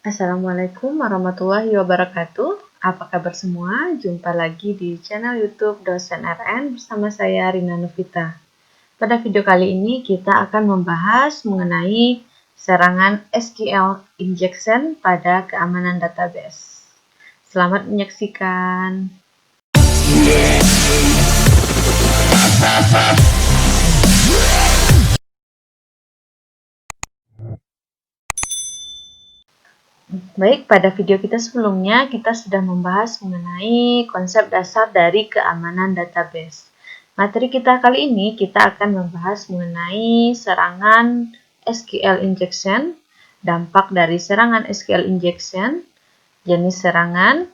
Assalamualaikum warahmatullahi wabarakatuh. Apa kabar semua? Jumpa lagi di channel YouTube Dosen RN bersama saya Rina Novita. Pada video kali ini kita akan membahas mengenai serangan SQL injection pada keamanan database. Selamat menyaksikan. Baik, pada video kita sebelumnya kita sudah membahas mengenai konsep dasar dari keamanan database. Materi kita kali ini kita akan membahas mengenai serangan SQL injection, dampak dari serangan SQL injection, jenis serangan,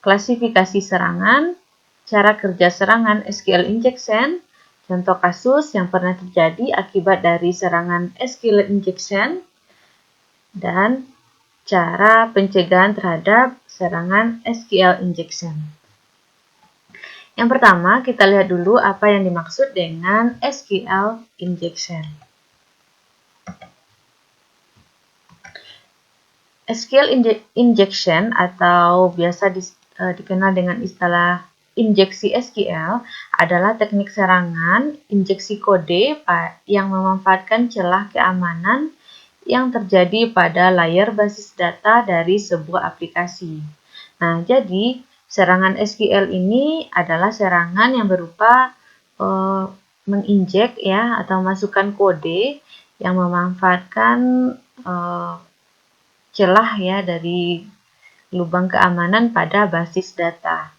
klasifikasi serangan, cara kerja serangan SQL injection, contoh kasus yang pernah terjadi akibat dari serangan SQL injection, dan cara pencegahan terhadap serangan SQL injection. Yang pertama, kita lihat dulu apa yang dimaksud dengan SQL injection. SQL injection atau biasa dikenal dengan istilah injeksi SQL adalah teknik serangan injeksi kode yang memanfaatkan celah keamanan yang terjadi pada layar basis data dari sebuah aplikasi. Nah, jadi serangan SQL ini adalah serangan yang berupa menginjek ya atau masukkan kode yang memanfaatkan celah ya dari lubang keamanan pada basis data.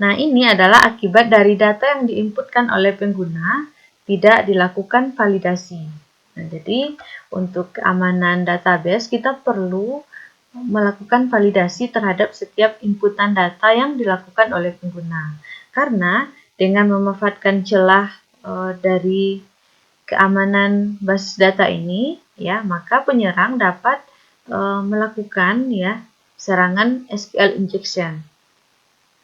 Nah, ini adalah akibat dari data yang diinputkan oleh pengguna tidak dilakukan validasi. Nah, jadi untuk keamanan database kita perlu melakukan validasi terhadap setiap inputan data yang dilakukan oleh pengguna. Karena dengan memanfaatkan celah dari keamanan basis data ini, ya, maka penyerang dapat melakukan ya serangan SQL injection.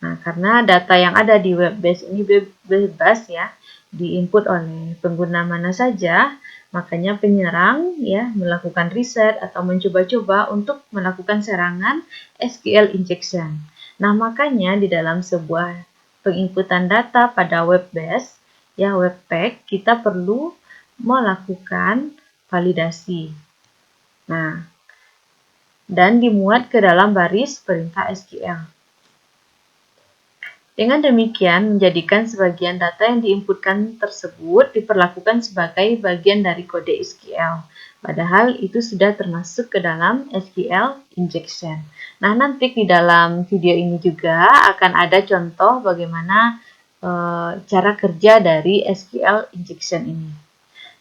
Nah, karena data yang ada di web base ini bebas ya, diinput oleh pengguna mana saja, makanya penyerang ya melakukan riset atau mencoba-coba untuk melakukan serangan SQL injection. Nah, makanya di dalam sebuah penginputan data pada web base ya webpack kita perlu melakukan validasi. Nah, dan dimuat ke dalam baris perintah SQL. Dengan demikian, menjadikan sebagian data yang diinputkan tersebut diperlakukan sebagai bagian dari kode SQL. Padahal itu sudah termasuk ke dalam SQL injection. Nah, nanti di dalam video ini juga akan ada contoh bagaimana cara kerja dari SQL injection ini.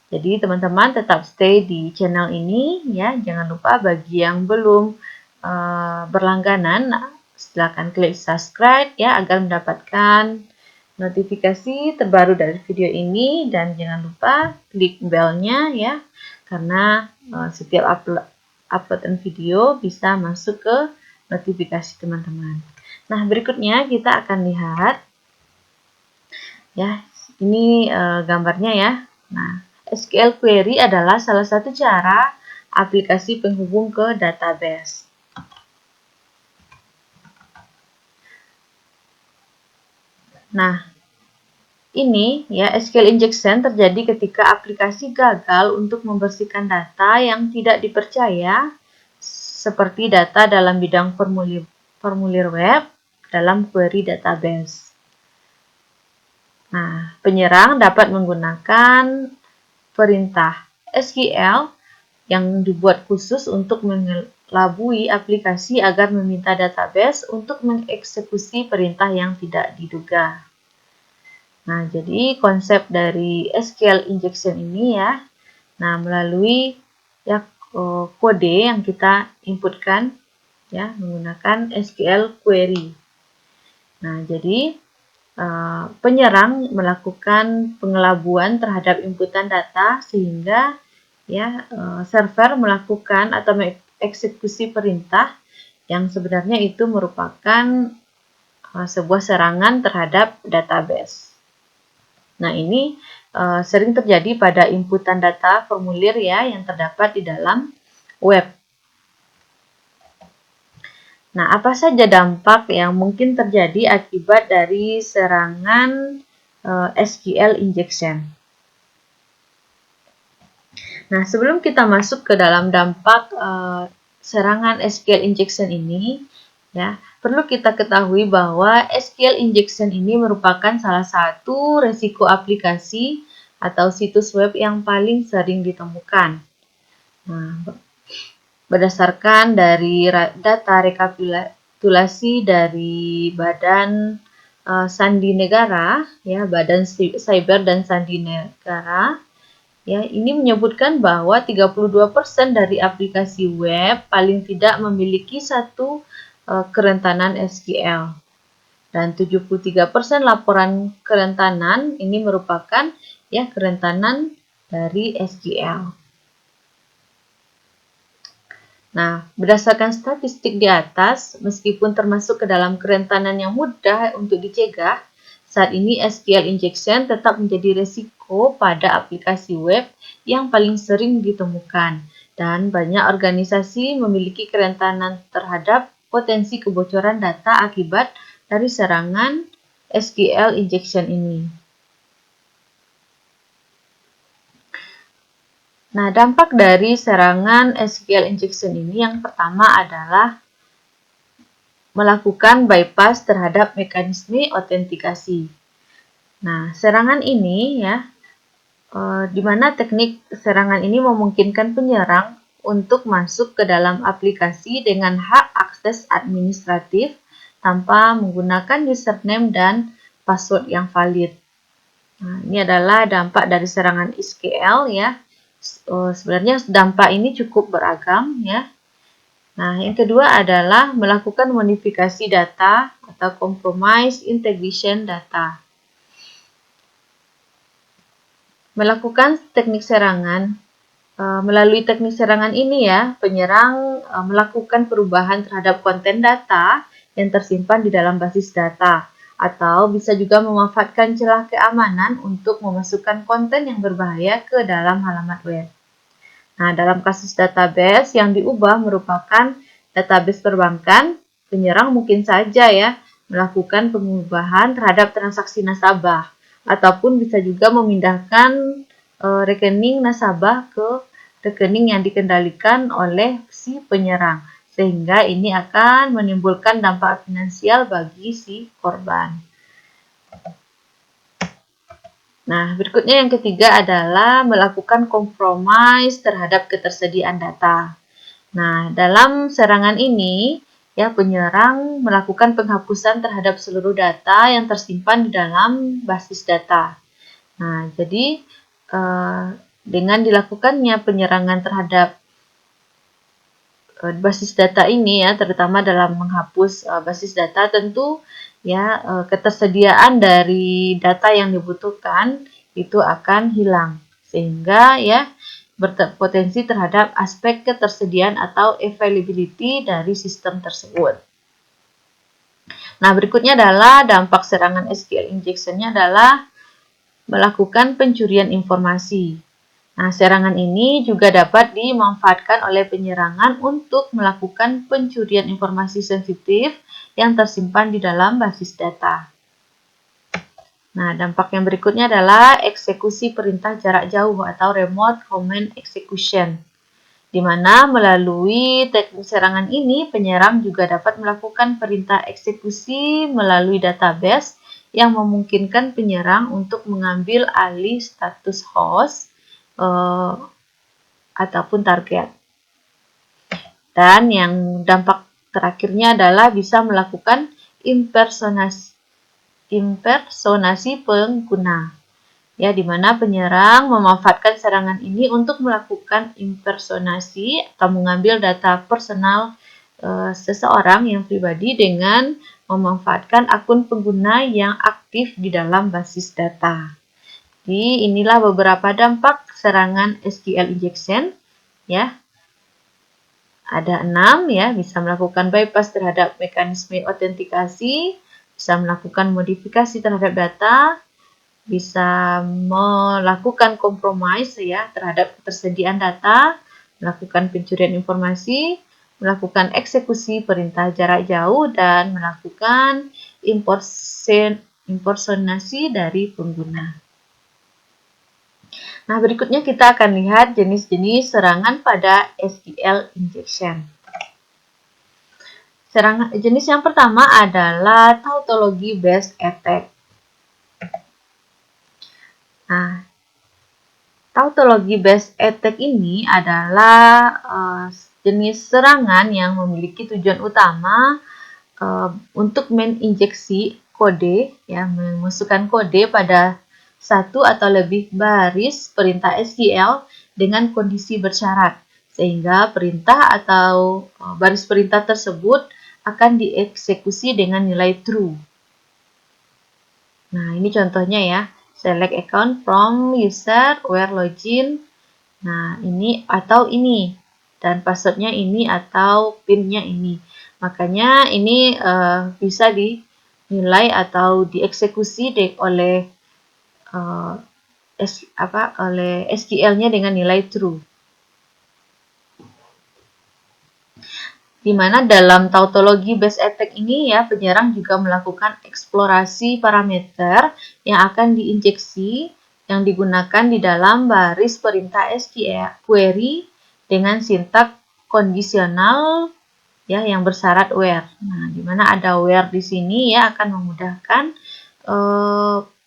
Jadi, teman-teman tetap stay di channel ini ya. Jangan lupa bagi yang belum berlangganan, silakan klik subscribe ya agar mendapatkan notifikasi terbaru dari video ini, dan jangan lupa klik belnya ya karena setiap uploadan video bisa masuk ke notifikasi teman-teman. Nah, berikutnya kita akan lihat ya ini gambarnya ya. Nah, SQL query adalah salah satu cara aplikasi penghubung ke database. Nah, ini ya SQL injection terjadi ketika aplikasi gagal untuk membersihkan data yang tidak dipercaya seperti data dalam bidang formulir web dalam query database. Nah, penyerang dapat menggunakan perintah SQL yang dibuat khusus untuk mengelabui aplikasi agar meminta database untuk mengeksekusi perintah yang tidak diduga. Nah, jadi konsep dari SQL injection ini ya, nah melalui ya kode yang kita inputkan ya menggunakan SQL query. Nah, jadi penyerang melakukan pengelabuan terhadap inputan data sehingga ya server melakukan atau mengeksekusi perintah yang sebenarnya itu merupakan sebuah serangan terhadap database. Nah, ini sering terjadi pada inputan data formulir ya yang terdapat di dalam web. Nah, apa saja dampak yang mungkin terjadi akibat dari serangan SQL injection? Nah, sebelum kita masuk ke dalam dampak serangan SQL injection ini, ya, perlu kita ketahui bahwa SQL injection ini merupakan salah satu resiko aplikasi atau situs web yang paling sering ditemukan. Nah, berdasarkan dari data rekapitulasi dari Badan Sandi Negara, ya, Badan Cyber dan Sandi Negara, ya, ini menyebutkan bahwa 32% dari aplikasi web paling tidak memiliki satu kerentanan SQL. Dan 73% laporan kerentanan ini merupakan ya kerentanan dari SQL. Nah, berdasarkan statistik di atas, meskipun termasuk ke dalam kerentanan yang mudah untuk dicegah, saat ini SQL injection tetap menjadi resiko pada aplikasi web yang paling sering ditemukan. Dan banyak organisasi memiliki kerentanan terhadap potensi kebocoran data akibat dari serangan SQL injection ini. Nah, dampak dari serangan SQL injection ini yang pertama adalah melakukan bypass terhadap mekanisme autentikasi. Nah, serangan ini ya, di mana teknik serangan ini memungkinkan penyerang untuk masuk ke dalam aplikasi dengan hak akses administratif tanpa menggunakan username dan password yang valid. Nah, ini adalah dampak dari serangan SQL ya. Sebenarnya dampak ini cukup beragam ya. Nah, yang kedua adalah melakukan modifikasi data atau compromise integration data. Melakukan teknik serangan, melalui teknik serangan ini ya, penyerang melakukan perubahan terhadap konten data yang tersimpan di dalam basis data, atau bisa juga memanfaatkan celah keamanan untuk memasukkan konten yang berbahaya ke dalam halaman web. Nah, dalam kasus database yang diubah merupakan database perbankan, penyerang mungkin saja ya melakukan pengubahan terhadap transaksi nasabah ataupun bisa juga memindahkan rekening nasabah ke rekening yang dikendalikan oleh si penyerang, sehingga ini akan menimbulkan dampak finansial bagi si korban. Nah, berikutnya yang ketiga adalah melakukan kompromis terhadap ketersediaan data. Nah, dalam serangan ini, ya penyerang melakukan penghapusan terhadap seluruh data yang tersimpan di dalam basis data. Nah, jadi dengan dilakukannya penyerangan terhadap basis data ini ya, terutama dalam menghapus basis data, tentu ya ketersediaan dari data yang dibutuhkan itu akan hilang, sehingga ya berpotensi terhadap aspek ketersediaan atau availability dari sistem tersebut. Nah, berikutnya adalah dampak serangan SQL injection-nya adalah melakukan pencurian informasi. Nah, serangan ini juga dapat dimanfaatkan oleh penyerangan untuk melakukan pencurian informasi sensitif yang tersimpan di dalam basis data. Nah, dampak yang berikutnya adalah eksekusi perintah jarak jauh atau remote command execution, di mana melalui teknik serangan ini penyerang juga dapat melakukan perintah eksekusi melalui database yang memungkinkan penyerang untuk mengambil alih status host ataupun target. Dan yang dampak terakhirnya adalah bisa melakukan impersonasi pengguna, ya, di mana penyerang memanfaatkan serangan ini untuk melakukan impersonasi atau mengambil data personal seseorang yang pribadi dengan memanfaatkan akun pengguna yang aktif di dalam basis data. Jadi inilah beberapa dampak serangan SQL injection, ya. Ada 6 ya, bisa melakukan bypass terhadap mekanisme autentikasi, bisa melakukan modifikasi terhadap data, bisa melakukan compromise ya terhadap ketersediaan data, melakukan pencurian informasi, melakukan eksekusi perintah jarak jauh, dan melakukan impersonasi dari pengguna. Nah, berikutnya kita akan lihat jenis-jenis serangan pada SQL injection. Jenis yang pertama adalah tautology based attack. Nah, tautology based attack ini adalah jenis serangan yang memiliki tujuan utama untuk menginjeksi kode, ya, memasukkan kode pada satu atau lebih baris perintah SQL dengan kondisi bersyarat, sehingga perintah atau baris perintah tersebut akan dieksekusi dengan nilai true. Nah, ini contohnya ya. Select account from user where login. Nah, ini atau ini. Dan passwordnya ini atau PIN-nya ini. Makanya ini bisa dinilai atau dieksekusi oleh SQL-nya dengan nilai true. Di mana dalam tautology based attack ini ya penyerang juga melakukan eksplorasi parameter yang akan diinjeksi yang digunakan di dalam baris perintah SQL query dengan sintak kondisional ya yang bersyarat where. Nah, di mana ada where di sini ya akan memudahkan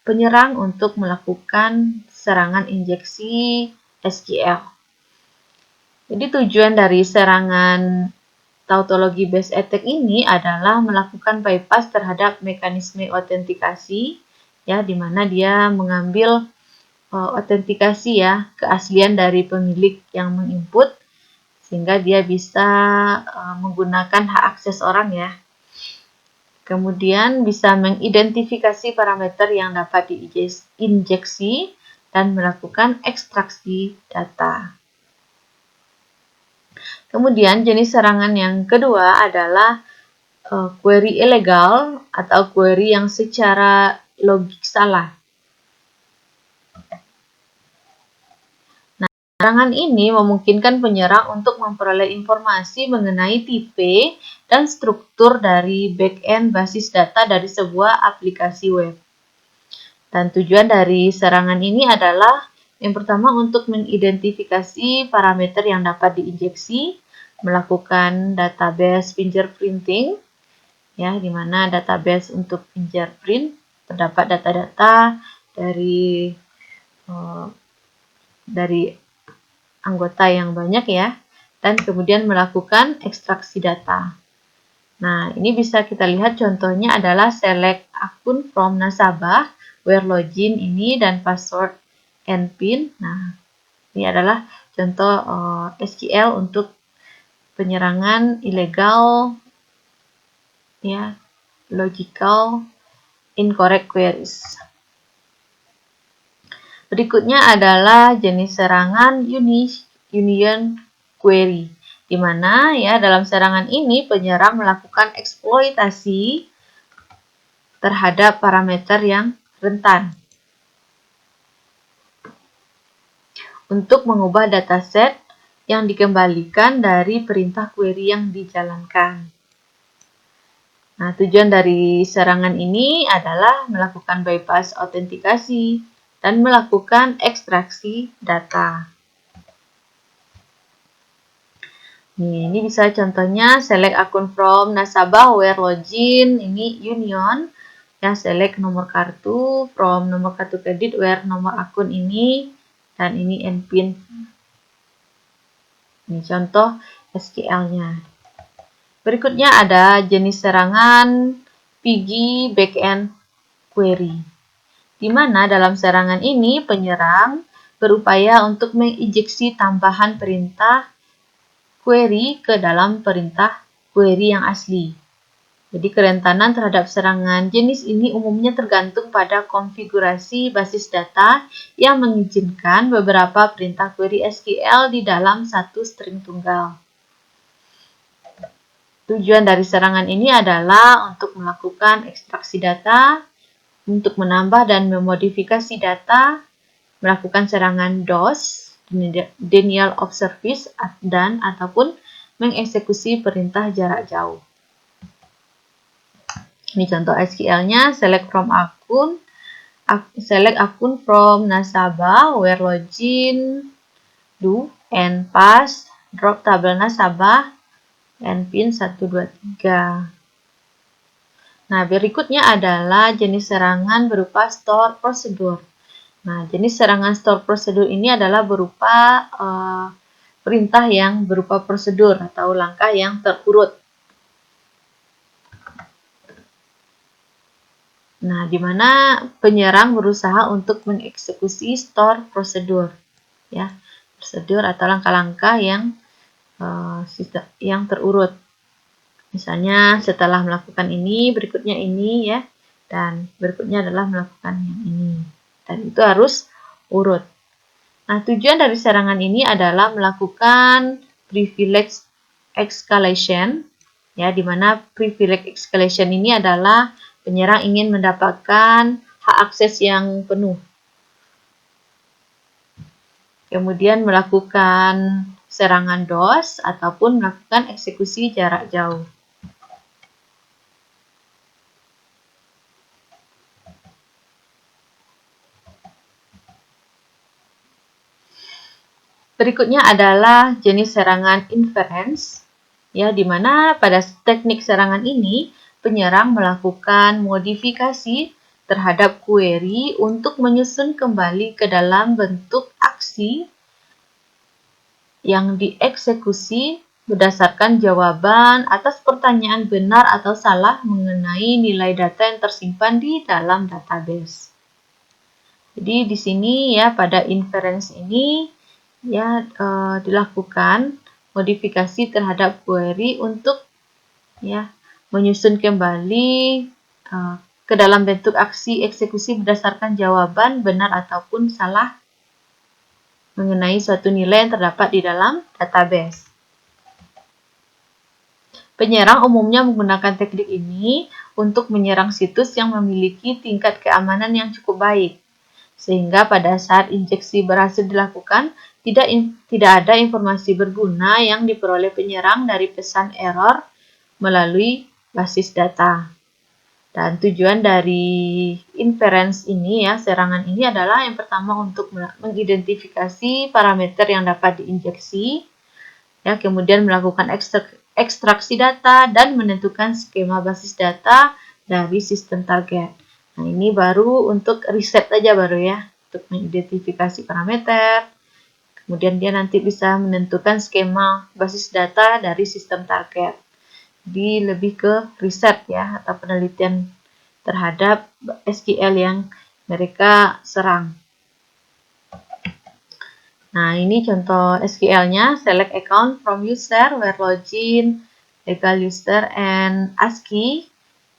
penyerang untuk melakukan serangan injeksi SQL. Jadi tujuan dari serangan tautology based attack ini adalah melakukan bypass terhadap mekanisme autentikasi ya di mana dia mengambil autentikasi ya keaslian dari pemilik yang menginput sehingga dia bisa menggunakan hak akses orang ya. Kemudian bisa mengidentifikasi parameter yang dapat diinjeksi dan melakukan ekstraksi data. Kemudian jenis serangan yang kedua adalah query ilegal atau query yang secara logik salah. Nah, serangan ini memungkinkan penyerang untuk memperoleh informasi mengenai tipe dan struktur dari back-end basis data dari sebuah aplikasi web. Dan tujuan dari serangan ini adalah yang pertama untuk mengidentifikasi parameter yang dapat diinjeksi, melakukan database fingerprinting, ya, di mana database untuk fingerprint terdapat data-data dari anggota yang banyak ya, dan kemudian melakukan ekstraksi data. Nah, ini bisa kita lihat contohnya adalah select akun from nasabah, where login ini dan password and PIN. Nah, ini adalah contoh SQL untuk penyerangan ilegal ya, logical incorrect queries. Berikutnya adalah jenis serangan union query, di mana ya dalam serangan ini penyerang melakukan eksploitasi terhadap parameter yang rentan untuk mengubah dataset yang dikembalikan dari perintah query yang dijalankan. Nah, tujuan dari serangan ini adalah melakukan bypass autentikasi dan melakukan ekstraksi data. Ini bisa contohnya select akun from nasabah where login, ini union. Ya, select nomor kartu from nomor kartu kredit where nomor akun ini dan ini NPIN. Ini contoh SQL-nya. Berikutnya ada jenis serangan PG backend query, di mana dalam serangan ini penyerang berupaya untuk menginjeksi tambahan perintah query ke dalam perintah query yang asli. Jadi kerentanan terhadap serangan jenis ini umumnya tergantung pada konfigurasi basis data yang mengizinkan beberapa perintah query SQL di dalam satu string tunggal. Tujuan dari serangan ini adalah untuk melakukan ekstraksi data untuk menambah dan memodifikasi data, melakukan serangan DOS, denial of service, dan ataupun mengeksekusi perintah jarak jauh. Ini contoh SQL-nya, select akun from nasabah, where login, do, and pass, drop tabel nasabah, and pin 123. Nah, berikutnya adalah jenis serangan berupa store procedure. Nah, jenis serangan store procedure ini adalah berupa perintah yang berupa prosedur atau langkah yang terurut. Nah, di mana penyerang berusaha untuk mengeksekusi store procedure, ya, prosedur atau langkah-langkah yang terurut. Misalnya setelah melakukan ini, berikutnya ini, ya, dan berikutnya adalah melakukan yang ini. Dan itu harus urut. Nah, tujuan dari serangan ini adalah melakukan privilege escalation, ya, di mana privilege escalation ini adalah penyerang ingin mendapatkan hak akses yang penuh. Kemudian melakukan serangan DOS ataupun melakukan eksekusi jarak jauh. Berikutnya adalah jenis serangan inference, ya, di mana pada teknik serangan ini penyerang melakukan modifikasi terhadap query untuk menyusun kembali ke dalam bentuk aksi yang dieksekusi berdasarkan jawaban atas pertanyaan benar atau salah mengenai nilai data yang tersimpan di dalam database. Jadi di sini, ya, pada inference ini, ya, dilakukan modifikasi terhadap query untuk, ya, menyusun kembali ke dalam bentuk aksi eksekusi berdasarkan jawaban benar ataupun salah mengenai suatu nilai yang terdapat di dalam database. Penyerang umumnya menggunakan teknik ini untuk menyerang situs yang memiliki tingkat keamanan yang cukup baik, sehingga pada saat injeksi berhasil dilakukan, tidak ada informasi berguna yang diperoleh penyerang dari pesan error melalui basis data. Dan tujuan dari inference ini, ya, serangan ini adalah yang pertama untuk mengidentifikasi parameter yang dapat diinjeksi, ya, kemudian melakukan ekstraksi data dan menentukan skema basis data dari sistem target. Nah, ini baru untuk riset aja baru, ya, untuk mengidentifikasi parameter. Kemudian dia nanti bisa menentukan skema basis data dari sistem target. Jadi lebih ke riset, ya, atau penelitian terhadap SQL yang mereka serang. Nah, ini contoh SQL-nya, select account from user, where login, legal user, and ASCII,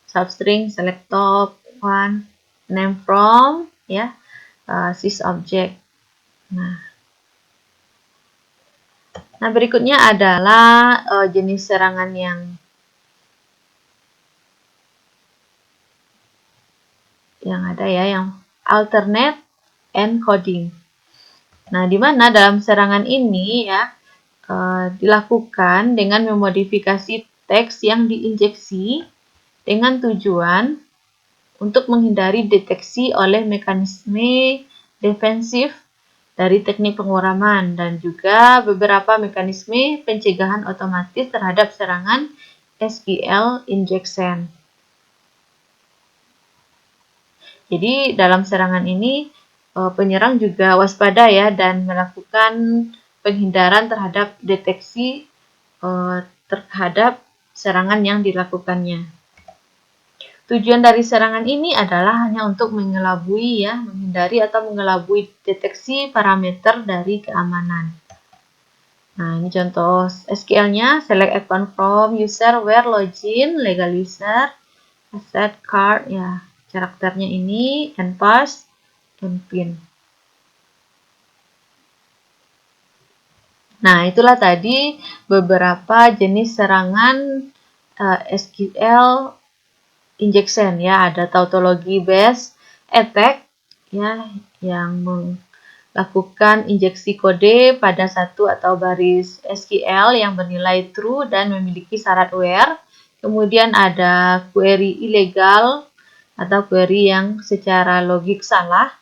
substring, select top, one, name from, ya, sys object. Nah, berikutnya adalah jenis serangan yang ada, ya, yang alternate encoding. Nah, di mana dalam serangan ini, ya, dilakukan dengan memodifikasi teks yang diinjeksi dengan tujuan untuk menghindari deteksi oleh mekanisme defensif dari teknik penguraman dan juga beberapa mekanisme pencegahan otomatis terhadap serangan SQL injection. Jadi dalam serangan ini penyerang juga waspada, ya, dan melakukan penghindaran terhadap deteksi terhadap serangan yang dilakukannya. Tujuan dari serangan ini adalah hanya untuk mengelabui, ya, menghindari atau mengelabui deteksi parameter dari keamanan. Nah, ini contoh SQL-nya, select account from user, where login, legal user, asset card, ya, karakternya ini, and pass, and pin. Nah, itulah tadi beberapa jenis serangan SQL injection, ya. Ada tautology based, attack ya yang melakukan injeksi kode pada satu atau baris SQL yang bernilai true dan memiliki syarat where. Kemudian ada query ilegal atau query yang secara logik salah.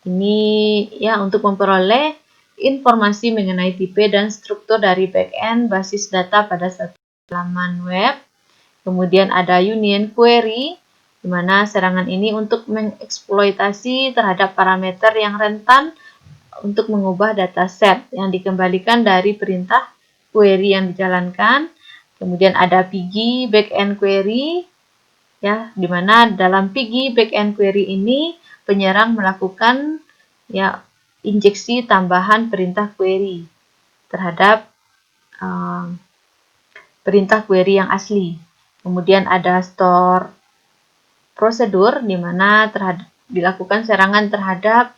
Ini ya untuk memperoleh informasi mengenai tipe dan struktur dari backend basis data pada satu halaman web. Kemudian ada union query, di mana serangan ini untuk mengeksploitasi terhadap parameter yang rentan untuk mengubah dataset yang dikembalikan dari perintah query yang dijalankan. Kemudian ada PG backend query, ya, di mana dalam PG backend query ini penyerang melakukan ya injeksi tambahan perintah query terhadap perintah query yang asli. Kemudian ada store prosedur, di mana dilakukan serangan terhadap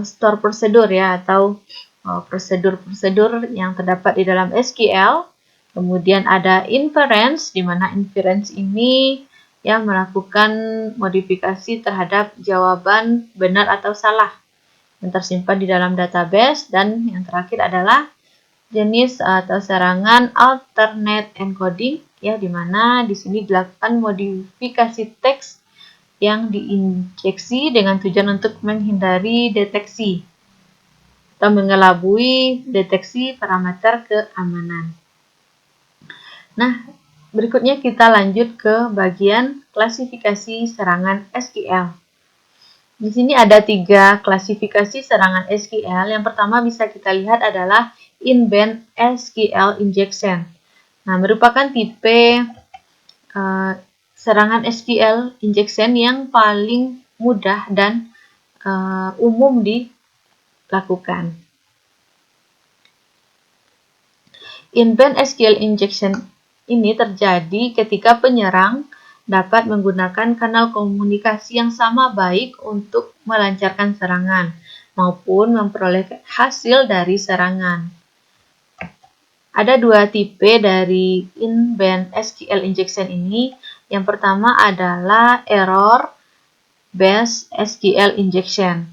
store prosedur ya, atau prosedur-prosedur yang terdapat di dalam SQL. Kemudian ada inference, di mana inference ini yang melakukan modifikasi terhadap jawaban benar atau salah yang tersimpan di dalam database. Dan yang terakhir adalah jenis atau serangan alternate encoding, ya, di mana di sini dilakukan modifikasi teks yang diinjeksi dengan tujuan untuk menghindari deteksi atau mengelabui deteksi parameter keamanan. Nah, berikutnya kita lanjut ke bagian klasifikasi serangan SQL. Di sini ada 3 klasifikasi serangan SQL. Yang pertama bisa kita lihat adalah in-band SQL injection. Nah, merupakan tipe serangan SQL injection yang paling mudah dan umum dilakukan. In-band SQL injection ini terjadi ketika penyerang dapat menggunakan kanal komunikasi yang sama baik untuk melancarkan serangan maupun memperoleh hasil dari serangan. Ada 2 tipe dari in-band SQL injection ini. Yang pertama adalah error-based SQL injection.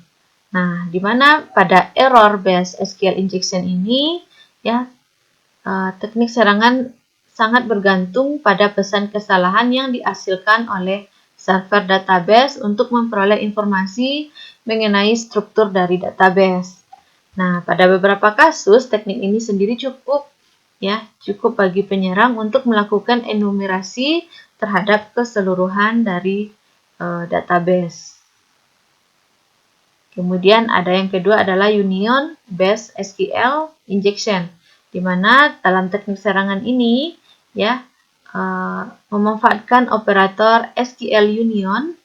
Nah, di mana pada error-based SQL injection ini, ya, teknik serangan sangat bergantung pada pesan kesalahan yang dihasilkan oleh server database untuk memperoleh informasi mengenai struktur dari database. Nah, pada beberapa kasus, teknik ini sendiri cukup bagi penyerang untuk melakukan enumerasi terhadap keseluruhan dari database. Kemudian ada yang kedua adalah union based SQL injection, di mana dalam teknik serangan ini memanfaatkan operator SQL union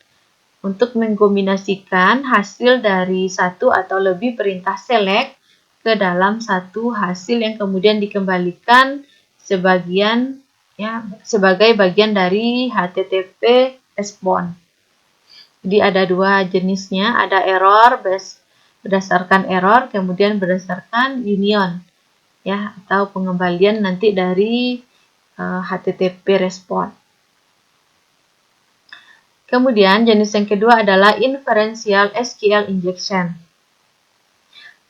untuk mengkombinasikan hasil dari satu atau lebih perintah select ke dalam satu hasil yang kemudian dikembalikan sebagai bagian dari HTTP response. Jadi ada 2 jenisnya, ada error berdasarkan error, kemudian berdasarkan union, ya, atau pengembalian nanti dari HTTP response. Kemudian jenis yang kedua adalah inferential SQL injection.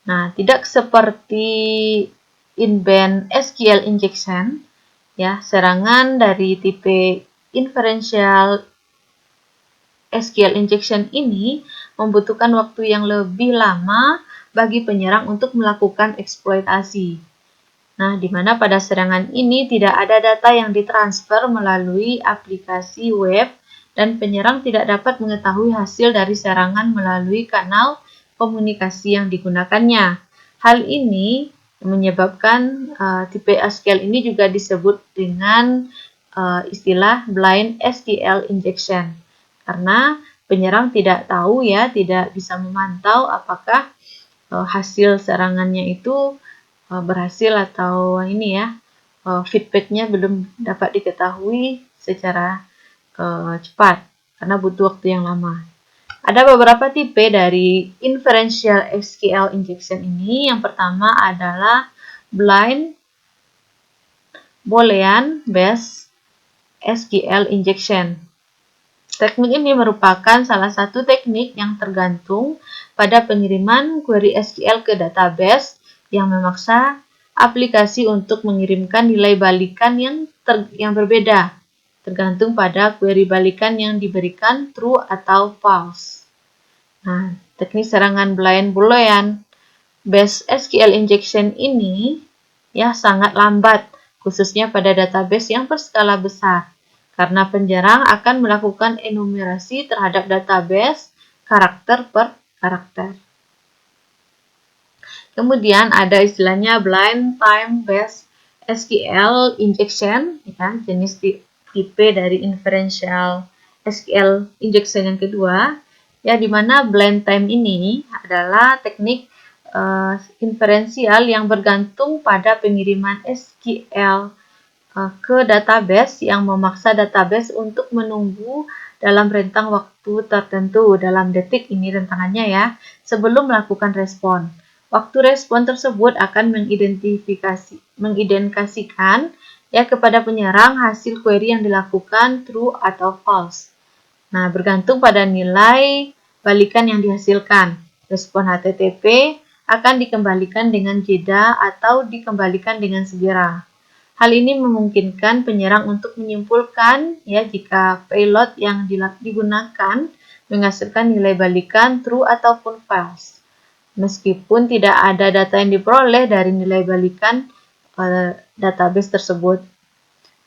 Nah, tidak seperti in-band SQL injection, ya, serangan dari tipe inferential SQL injection ini membutuhkan waktu yang lebih lama bagi penyerang untuk melakukan eksploitasi. Nah, di mana pada serangan ini tidak ada data yang ditransfer melalui aplikasi web dan penyerang tidak dapat mengetahui hasil dari serangan melalui kanal komunikasi yang digunakannya. Hal ini menyebabkan tipe SQL ini juga disebut dengan istilah blind SQL injection, karena penyerang tidak tahu, ya, tidak bisa memantau apakah hasil serangannya itu berhasil atau feedbacknya belum dapat diketahui secara cepat karena butuh waktu yang lama. Ada beberapa tipe dari inferential SQL injection ini. Yang pertama adalah blind Boolean based SQL injection. teknik ini merupakan salah satu teknik yang tergantung pada pengiriman query SQL ke database yang memaksa aplikasi untuk mengirimkan nilai balikan yang berbeda, tergantung pada query balikan yang diberikan true atau false. Nah, teknik serangan blind boolean based SQL injection ini ya sangat lambat, khususnya pada database yang berskala besar, karena penyerang akan melakukan enumerasi terhadap database karakter per karakter. Kemudian ada istilahnya blind time based SQL injection, ya, jenis tipe dari inferential SQL injection yang kedua, ya, di mana blind time ini adalah teknik inferensial yang bergantung pada pengiriman SQL ke database yang memaksa database untuk menunggu dalam rentang waktu tertentu, dalam detik ini rentangannya ya, sebelum melakukan respon. Waktu respon tersebut akan mengidentifikasikan ya kepada penyerang hasil query yang dilakukan true atau false. Nah, bergantung pada nilai balikan yang dihasilkan. Respon HTTP akan dikembalikan dengan jeda atau dikembalikan dengan segera. Hal ini memungkinkan penyerang untuk menyimpulkan ya jika payload yang digunakan menghasilkan nilai balikan true ataupun false. Meskipun tidak ada data yang diperoleh dari nilai balikan database tersebut.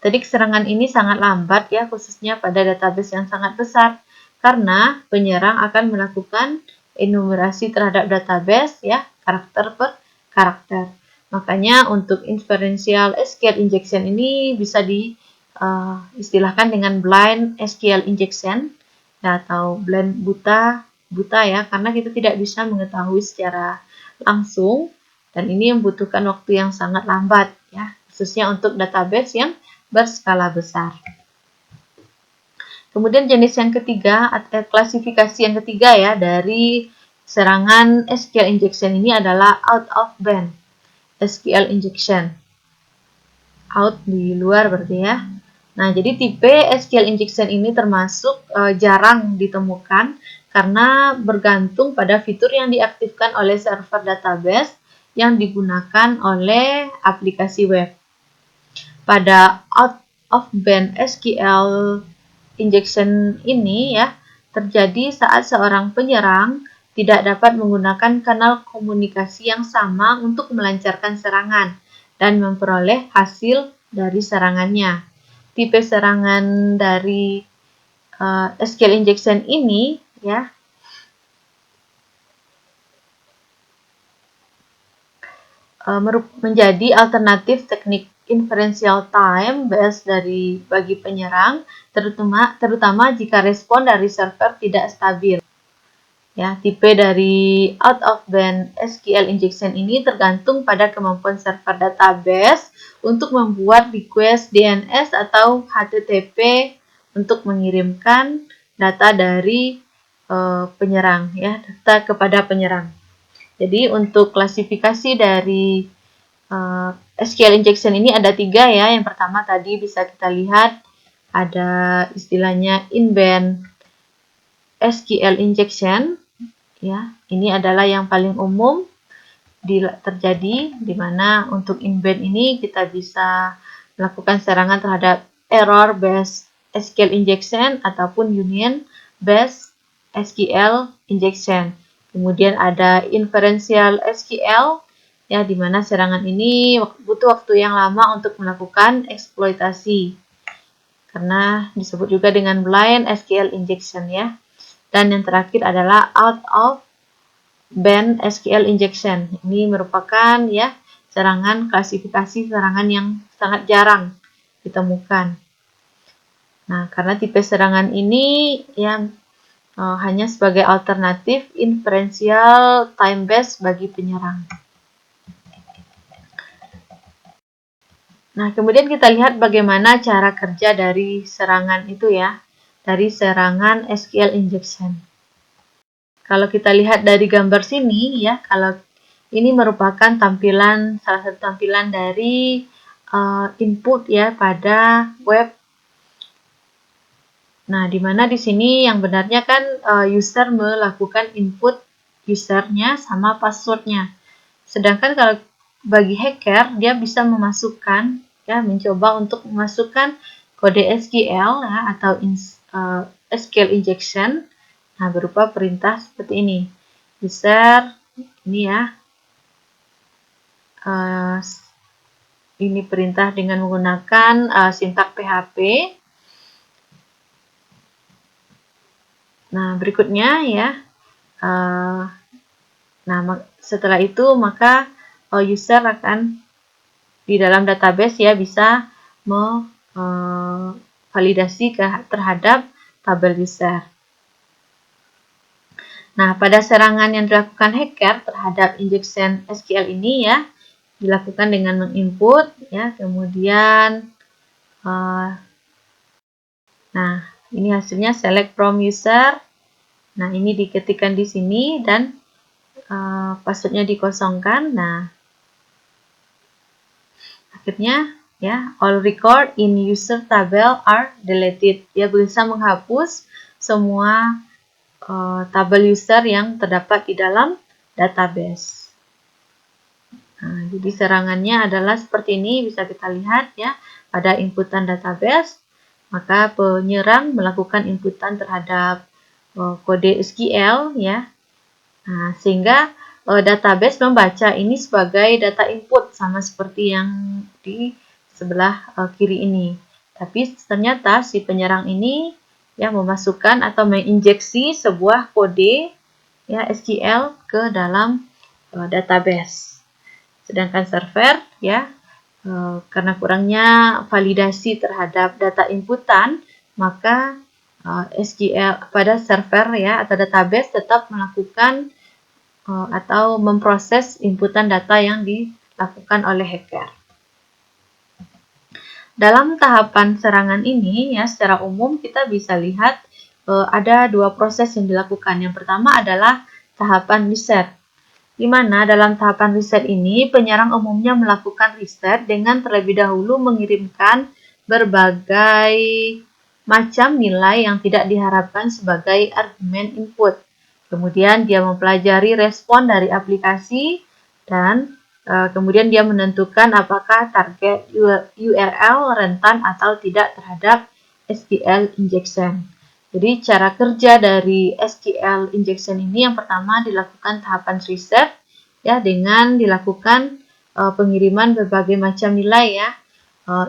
Teknik serangan ini sangat lambat ya, khususnya pada database yang sangat besar, karena penyerang akan melakukan enumerasi terhadap database ya, karakter per karakter. Makanya untuk inferential SQL injection ini bisa diistilahkan dengan blind SQL injection ya, atau blind buta ya, karena kita tidak bisa mengetahui secara langsung dan ini membutuhkan waktu yang sangat lambat ya, khususnya untuk database yang berskala besar. Kemudian jenis yang ketiga atau klasifikasi yang ketiga ya dari serangan SQL injection ini adalah out of band SQL injection. Out di luar berarti ya. Nah, jadi tipe SQL injection ini termasuk jarang ditemukan karena bergantung pada fitur yang diaktifkan oleh server database yang digunakan oleh aplikasi web. Pada out of band SQL injection ini ya terjadi saat seorang penyerang tidak dapat menggunakan kanal komunikasi yang sama untuk melancarkan serangan dan memperoleh hasil dari serangannya. Tipe serangan dari SQL injection ini ya menjadi alternatif teknik inferential time based bagi penyerang, terutama jika respon dari server tidak stabil. Ya, tipe dari out of band SQL injection ini tergantung pada kemampuan server database untuk membuat request DNS atau HTTP untuk mengirimkan data dari penyerang ya, data kepada penyerang. Jadi untuk klasifikasi dari SQL injection ini ada 3 ya. Yang pertama tadi bisa kita lihat ada istilahnya in-band SQL injection. Ya, ini adalah yang paling umum terjadi, di mana untuk in-band ini kita bisa melakukan serangan terhadap error based SQL injection ataupun union based SQL injection. Kemudian ada inferential SQL, ya, di mana serangan ini butuh waktu yang lama untuk melakukan eksploitasi, karena disebut juga dengan blind SQL injection ya. Dan yang terakhir adalah out of band SQL injection. Ini merupakan ya serangan klasifikasi serangan yang sangat jarang ditemukan. Nah, karena tipe serangan ini yang hanya sebagai alternatif inferential time based bagi penyerang. Nah, kemudian kita lihat bagaimana cara kerja dari serangan itu ya, dari serangan SQL injection. Kalau kita lihat dari gambar sini ya, kalau ini merupakan salah satu tampilan dari input ya pada web Nah, di mana di sini yang benarnya kan user melakukan input usernya sama passwordnya. Sedangkan kalau bagi hacker, dia bisa memasukkan, ya, mencoba untuk memasukkan kode SQL, ya, atau SQL injection, nah, berupa perintah seperti ini. User, ini ya, ini perintah dengan menggunakan sintak PHP. Nah, berikutnya ya, nah, setelah itu maka user akan di dalam database ya bisa validasi terhadap tabel user. Nah, pada serangan yang dilakukan hacker terhadap injection SQL ini ya, dilakukan dengan menginput ya, kemudian nah, ini hasilnya select from user. Nah, ini diketikkan di sini dan passwordnya dikosongkan. Nah, akhirnya ya, all record in user table are deleted. Dia bisa menghapus semua tabel user yang terdapat di dalam database. Nah, jadi serangannya adalah seperti ini, bisa kita lihat ya, pada inputan database, maka penyerang melakukan inputan terhadap kode SQL ya. Nah, sehingga database membaca ini sebagai data input sama seperti yang di sebelah kiri ini. Tapi ternyata si penyerang ini ya memasukkan atau menginjeksi sebuah kode ya SQL ke dalam database. Sedangkan server ya karena kurangnya validasi terhadap data inputan, maka SQL pada server ya atau database tetap melakukan atau memproses inputan data yang dilakukan oleh hacker. Dalam tahapan serangan ini ya secara umum kita bisa lihat ada dua proses yang dilakukan. Yang pertama adalah tahapan reset, di mana dalam tahapan reset ini penyerang umumnya melakukan reset dengan terlebih dahulu mengirimkan berbagai macam nilai yang tidak diharapkan sebagai argumen input. Kemudian dia mempelajari respon dari aplikasi dan kemudian dia menentukan apakah target URL rentan atau tidak terhadap SQL injection. Jadi cara kerja dari SQL injection ini yang pertama dilakukan tahapan reset ya dengan dilakukan pengiriman berbagai macam nilai ya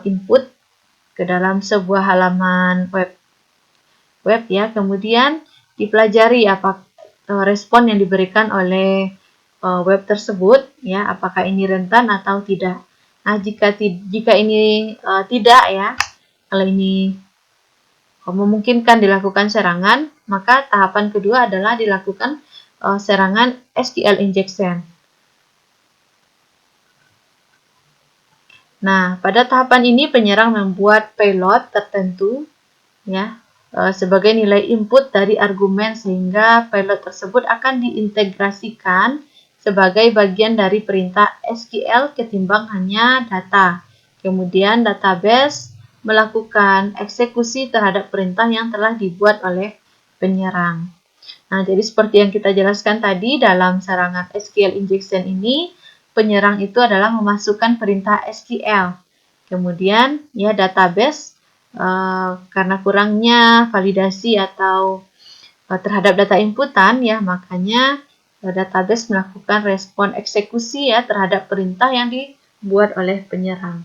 input ke dalam sebuah halaman web ya, kemudian dipelajari apa respon yang diberikan oleh web tersebut ya, apakah ini rentan atau tidak. Nah, jika ini tidak ya, kalau ini memungkinkan dilakukan serangan, maka tahapan kedua adalah dilakukan serangan SQL injection. Nah, pada tahapan ini penyerang membuat payload tertentu ya sebagai nilai input dari argumen sehingga payload tersebut akan diintegrasikan sebagai bagian dari perintah SQL ketimbang hanya data. Kemudian database melakukan eksekusi terhadap perintah yang telah dibuat oleh penyerang. Nah, jadi seperti yang kita jelaskan tadi dalam serangan SQL injection ini, penyerang itu adalah memasukkan perintah SQL. Kemudian ya database karena kurangnya validasi atau terhadap data inputan ya, makanya database melakukan respon eksekusi ya terhadap perintah yang dibuat oleh penyerang.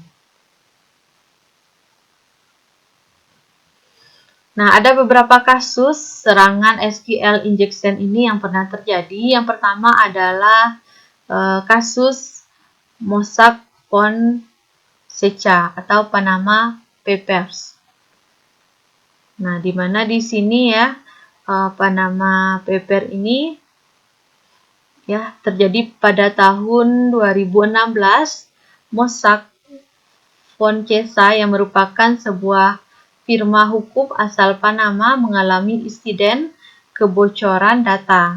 Nah, ada beberapa kasus serangan SQL injection ini yang pernah terjadi. Yang pertama adalah kasus Mossack Fonseca atau Panama Papers. Nah, di mana di sini ya Panama Papers ini ya terjadi pada tahun 2016. Mossack Fonseca yang merupakan sebuah firma hukum asal Panama mengalami insiden kebocoran data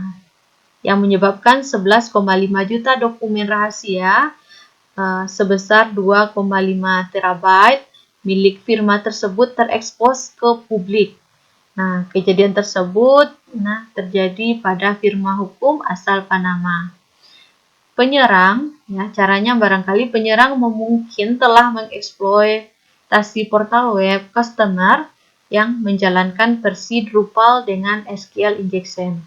yang menyebabkan 11,5 juta dokumen rahasia sebesar 2,5 terabyte milik firma tersebut terekspos ke publik. Nah, kejadian tersebut terjadi pada firma hukum asal Panama. Penyerang, ya, caranya barangkali penyerang mungkin telah mengeksploitasi portal web customer yang menjalankan versi Drupal dengan SQL injection.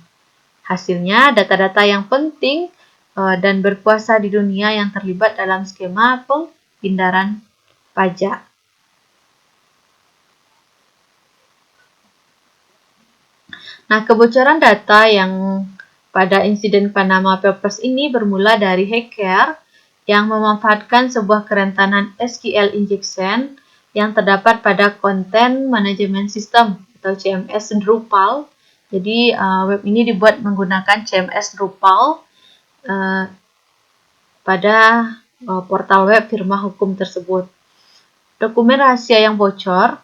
Hasilnya, data-data yang penting dan berkuasa di dunia yang terlibat dalam skema penghindaran pajak. Nah, kebocoran data yang pada insiden Panama Papers ini bermula dari hacker yang memanfaatkan sebuah kerentanan SQL injection yang terdapat pada Content Management System atau CMS Drupal. Jadi, web ini dibuat menggunakan CMS Drupal pada portal web firma hukum tersebut. Dokumen rahasia yang bocor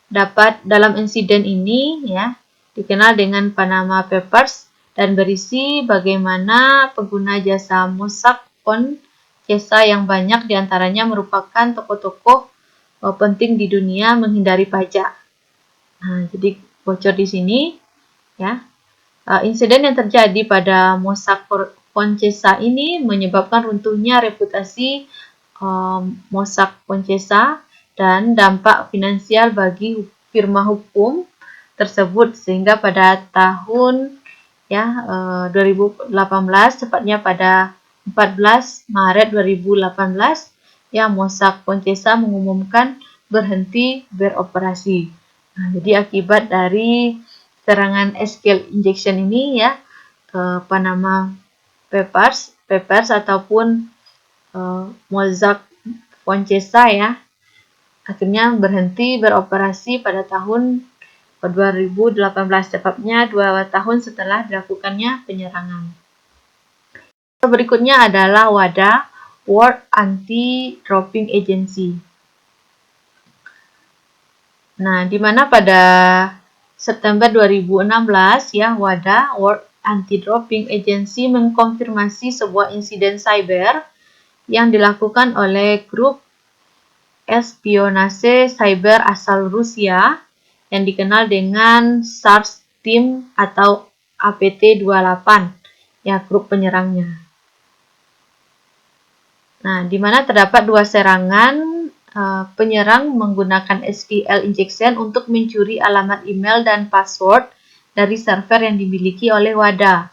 dapat dalam insiden ini ya dikenal dengan Panama Papers dan berisi bagaimana pengguna jasa Mossack Fonseca yang banyak diantaranya merupakan tokoh-tokoh penting di dunia menghindari pajak. Nah, jadi bocor di sini ya. Insiden yang terjadi pada Mossack Fonseca ini menyebabkan runtuhnya reputasi Mossack Fonseca dan dampak finansial bagi firma hukum tersebut sehingga pada tahun 2018 tepatnya pada 14 Maret 2018 ya Mossack Fonseca mengumumkan berhenti beroperasi. Nah, jadi akibat dari serangan SQL injection ini ya ke Panama Papers ataupun Mossack Fonseca ya akhirnya berhenti beroperasi pada tahun 2018, tepatnya 2 tahun setelah dilakukannya penyerangan. Berikutnya adalah WADA, World Anti-Doping Agency. Nah, di mana pada September 2016 ya WADA, World Anti-Doping Agency mengkonfirmasi sebuah insiden cyber yang dilakukan oleh grup espionase cyber asal Rusia yang dikenal dengan SARS Team atau APT28, ya grup penyerangnya. Nah, di mana terdapat 2 serangan penyerang menggunakan SQL injection untuk mencuri alamat email dan password dari server yang dimiliki oleh WADA.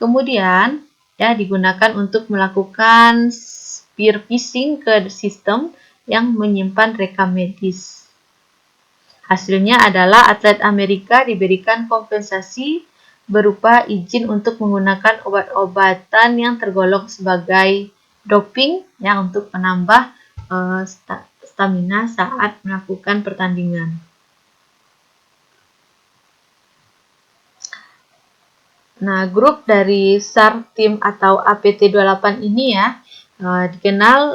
Kemudian, ya digunakan untuk melakukan spear phishing ke sistem yang menyimpan rekam medis. Hasilnya adalah atlet Amerika diberikan kompensasi berupa izin untuk menggunakan obat-obatan yang tergolong sebagai doping ya untuk menambah stamina saat melakukan pertandingan. Nah, grup dari SAR Team atau APT28 ini ya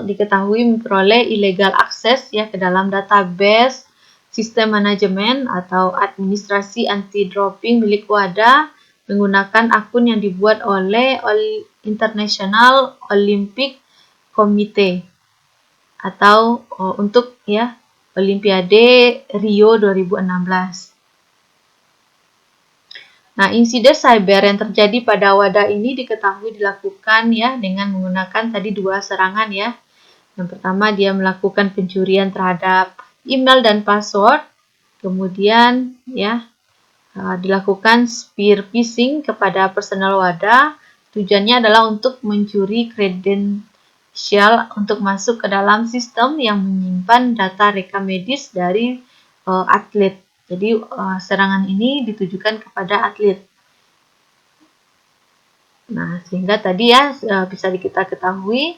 diketahui memperoleh illegal access ya ke dalam database sistem manajemen atau administrasi anti-doping milik WADA menggunakan akun yang dibuat oleh International Olympic Committee atau untuk ya Olimpiade Rio 2016. Nah, insiden cyber yang terjadi pada WADA ini diketahui dilakukan ya dengan menggunakan tadi 2 serangan ya. Yang pertama dia melakukan pencurian terhadap email dan password. Kemudian ya dilakukan spear phishing kepada personal WADA. Tujuannya adalah untuk mencuri kredensial untuk masuk ke dalam sistem yang menyimpan data rekam medis dari atlet. Jadi serangan ini ditujukan kepada atlet. Nah, sehingga tadi ya bisa kita ketahui.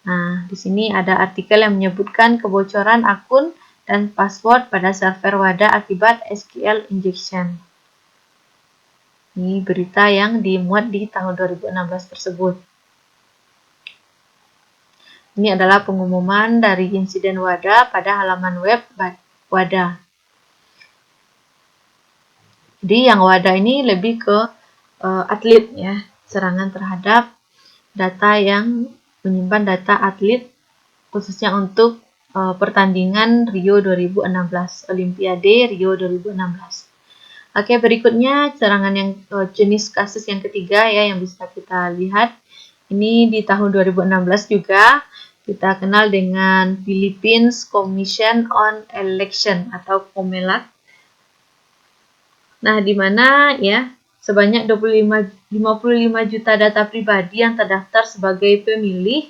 Nah, di sini ada artikel yang menyebutkan kebocoran akun dan password pada server WADA akibat SQL injection. Ini berita yang dimuat di tahun 2016 tersebut. Ini adalah pengumuman dari insiden WADA pada halaman web WADA. Jadi yang WADA ini lebih ke atlet ya, serangan terhadap data yang menyimpan data atlet khususnya untuk pertandingan Rio 2016, Olimpiade Rio 2016. Oke, berikutnya serangan yang jenis kasus yang ketiga ya yang bisa kita lihat. Ini di tahun 2016 juga kita kenal dengan Philippines Commission on Election atau COMELEC. Nah, di mana ya sebanyak 55 juta data pribadi yang terdaftar sebagai pemilih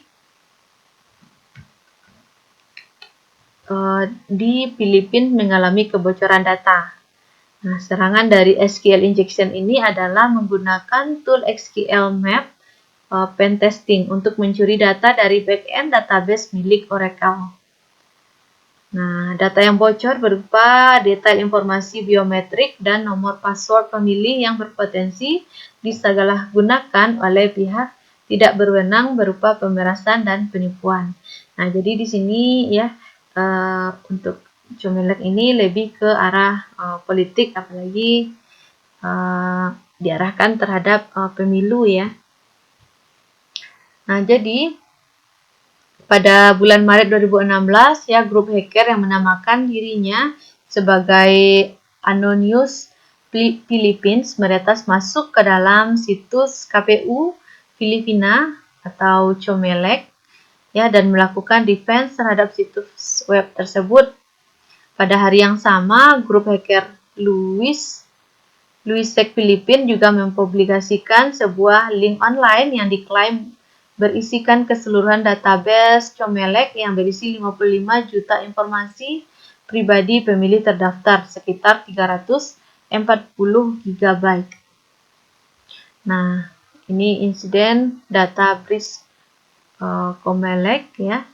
di Filipina mengalami kebocoran data. Nah, serangan dari SQL injection ini adalah menggunakan tool SQL Map pen testing untuk mencuri data dari backend database milik Oracle. Nah, data yang bocor berupa detail informasi biometrik dan nomor password pemilih yang berpotensi disalahgunakan oleh pihak tidak berwenang berupa pemerasan dan penipuan. Nah, jadi di sini ya untuk COMELEC ini lebih ke arah politik, apalagi diarahkan terhadap pemilu ya. Nah, jadi pada bulan Maret 2016 ya grup hacker yang menamakan dirinya sebagai Anonymous Philippines meretas masuk ke dalam situs KPU Filipina atau COMELEC ya dan melakukan defense terhadap situs web tersebut. Pada hari yang sama, grup hacker Luisec Philippines juga mempublikasikan sebuah link online yang diklaim berisikan keseluruhan database COMELEC yang berisi 55 juta informasi pribadi pemilih terdaftar, sekitar 340 GB. Nah, ini insiden data breach COMELEC ya.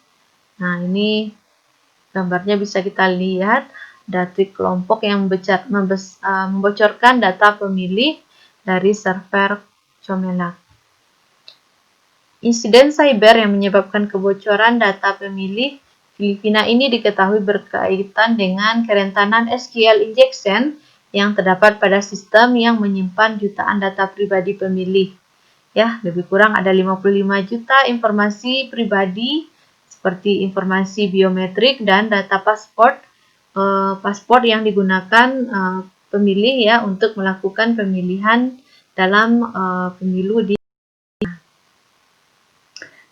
Nah, ini gambarnya bisa kita lihat data kelompok yang membocorkan data pemilih dari server COMELEC. Insiden cyber yang menyebabkan kebocoran data pemilih Filipina ini diketahui berkaitan dengan kerentanan SQL injection yang terdapat pada sistem yang menyimpan jutaan data pribadi pemilih. Ya, lebih kurang ada 55 juta informasi pribadi seperti informasi biometrik dan data paspor yang digunakan pemilih ya untuk melakukan pemilihan dalam pemilu di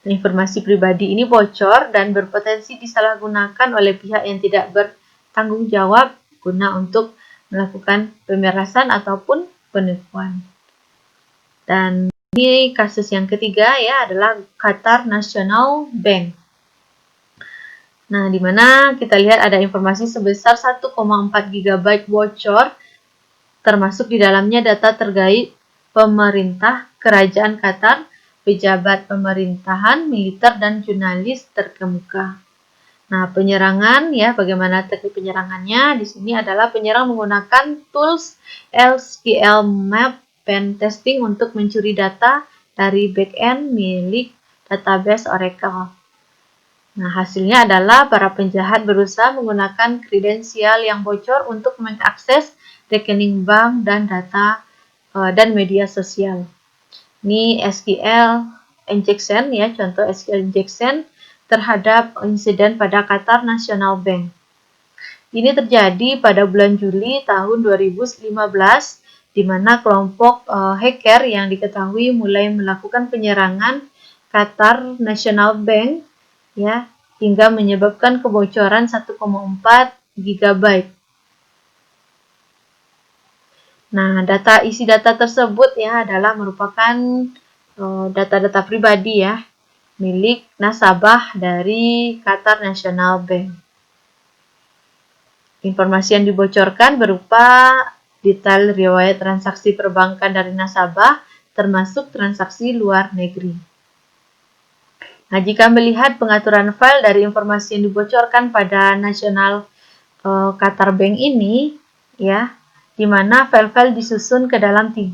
informasi pribadi ini bocor dan berpotensi disalahgunakan oleh pihak yang tidak bertanggung jawab guna untuk melakukan pemerasan ataupun penipuan. Dan ini kasus yang ketiga ya adalah Qatar National Bank. Nah, di mana kita lihat ada informasi sebesar 1,4 GB bocor, termasuk di dalamnya data terkait pemerintah, kerajaan Qatar, pejabat pemerintahan, militer, dan jurnalis terkemuka. Nah, penyerangan ya, bagaimana teknik penyerangannya? Di sini adalah penyerang menggunakan tools SQL Map pen testing untuk mencuri data dari backend milik database Oracle. Nah, hasilnya adalah para penjahat berusaha menggunakan kredensial yang bocor untuk mengakses rekening bank dan data dan media sosial. Ini SQL injection ya, contoh SQL injection terhadap insiden pada Qatar National Bank. Ini terjadi pada bulan Juli tahun 2015 di mana kelompok hacker yang diketahui mulai melakukan penyerangan Qatar National Bank ya hingga menyebabkan kebocoran 1,4 GB. Nah, isi data tersebut ya adalah merupakan data-data pribadi ya milik nasabah dari Qatar National Bank. Informasi yang dibocorkan berupa detail riwayat transaksi perbankan dari nasabah termasuk transaksi luar negeri. Nah, jika melihat pengaturan file dari informasi yang dibocorkan pada National Qatar Bank ini ya, di mana file-file disusun ke dalam 3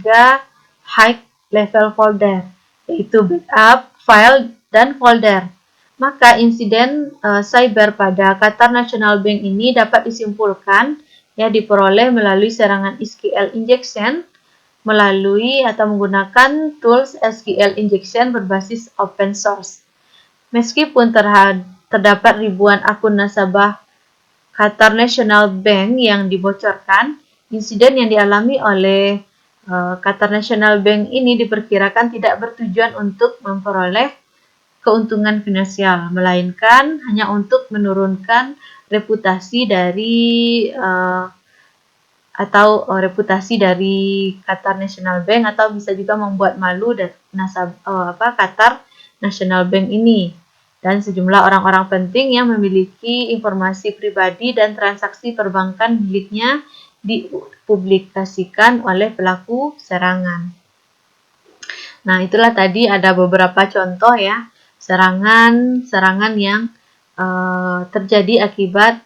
high level folder, yaitu backup, file, dan folder. Maka insiden cyber pada Qatar National Bank ini dapat disimpulkan ya diperoleh melalui serangan SQL injection melalui atau menggunakan tools SQL injection berbasis open source. Meskipun terdapat ribuan akun nasabah Qatar National Bank yang dibocorkan, Insiden yang dialami oleh Qatar National Bank ini diperkirakan tidak bertujuan untuk memperoleh keuntungan finansial, melainkan hanya untuk menurunkan reputasi dari reputasi dari Qatar National Bank, atau bisa juga membuat malu dan Qatar National Bank ini dan sejumlah orang-orang penting yang memiliki informasi pribadi dan transaksi perbankan miliknya dipublikasikan oleh pelaku serangan. Nah, itulah tadi ada beberapa contoh ya, serangan yang terjadi akibat